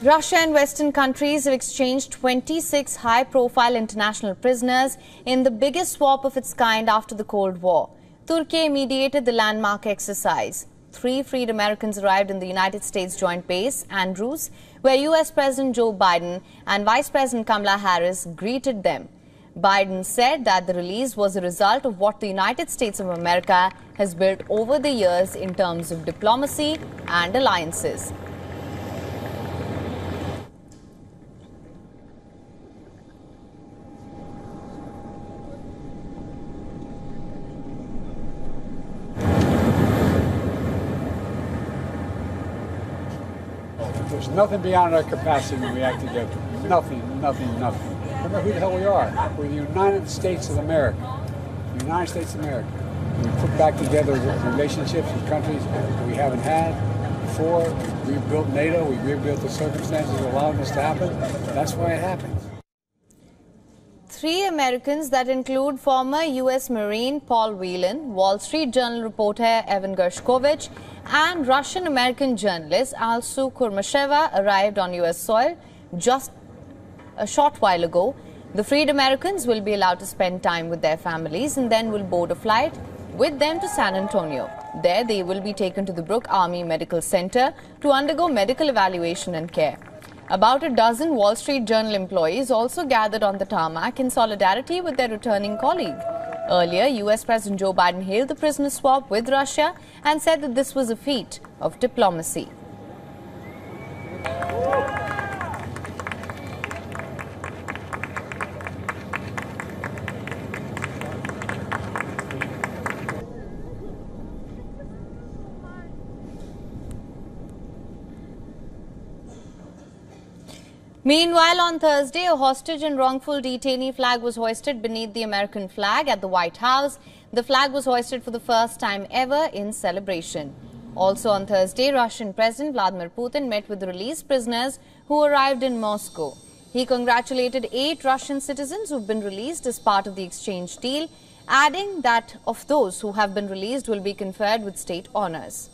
Russia and Western countries have exchanged 26 high-profile international prisoners in the biggest swap of its kind after the Cold War. Turkey mediated the landmark exercise. 3 freed Americans arrived in the United States Joint Base, Andrews, where U.S. President Joe Biden and Vice President Kamala Harris greeted them. Biden said that the release was a result of what the United States of America has built over the years in terms of diplomacy and alliances. There's nothing beyond our capacity when we act together. Nothing. Remember who the hell we are. We're the United States of America. The United States of America. We put back together relationships with countries that we haven't had before. We rebuilt NATO. We rebuilt the circumstances that allowed this to happen. That's why it happens. 3 Americans that include former U.S. Marine Paul Whelan, Wall Street Journal reporter Evan Gershkovich, and Russian-American journalist Alsu Kurmasheva arrived on U.S. soil just a short while ago. The freed Americans will be allowed to spend time with their families and then will board a flight with them to San Antonio. There they will be taken to the Brooke Army Medical Center to undergo medical evaluation and care. About a dozen Wall Street Journal employees also gathered on the tarmac in solidarity with their returning colleague. Earlier, U.S. President Joe Biden hailed the prisoner swap with Russia and said that this was a feat of diplomacy. Meanwhile, on Thursday, a hostage and wrongful detainee flag was hoisted beneath the American flag at the White House. The flag was hoisted for the first time ever in celebration. Also on Thursday, Russian President Vladimir Putin met with the released prisoners who arrived in Moscow. He congratulated 8 Russian citizens who have been released as part of the exchange deal, adding that of those who have been released will be conferred with state honors.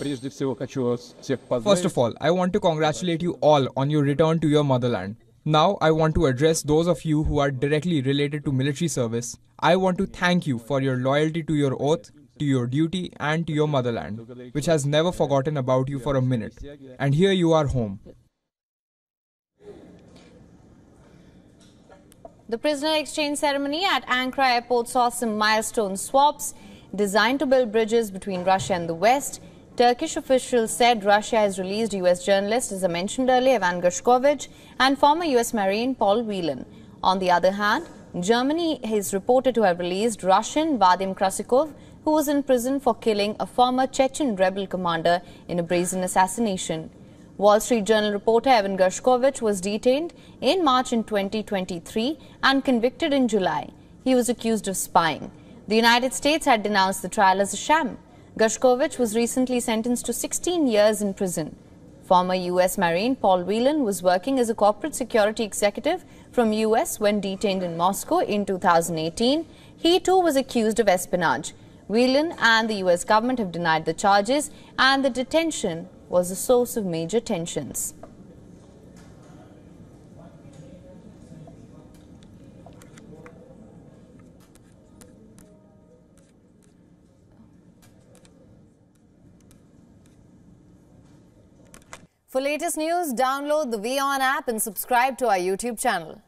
First of all, I want to congratulate you all on your return to your motherland. Now, I want to address those of you who are directly related to military service. I want to thank you for your loyalty to your oath, to your duty and to your motherland, which has never forgotten about you for a minute. And here you are home. The prisoner exchange ceremony at Ankara airport saw some milestone swaps designed to build bridges between Russia and the West. Turkish officials said Russia has released U.S. journalist, as I mentioned earlier, Evan Gershkovich, and former U.S. Marine Paul Whelan. On the other hand, Germany is reported to have released Russian Vadim Krasikov, who was in prison for killing a former Chechen rebel commander in a brazen assassination. Wall Street Journal reporter Evan Gershkovich was detained in March in 2023 and convicted in July. He was accused of spying. The United States had denounced the trial as a sham. Gershkovich was recently sentenced to 16 years in prison. Former U.S. Marine Paul Whelan was working as a corporate security executive from U.S. when detained in Moscow in 2018. He too was accused of espionage. Whelan and the U.S. government have denied the charges, and the detention was a source of major tensions. For latest news, download the WION app and subscribe to our YouTube channel.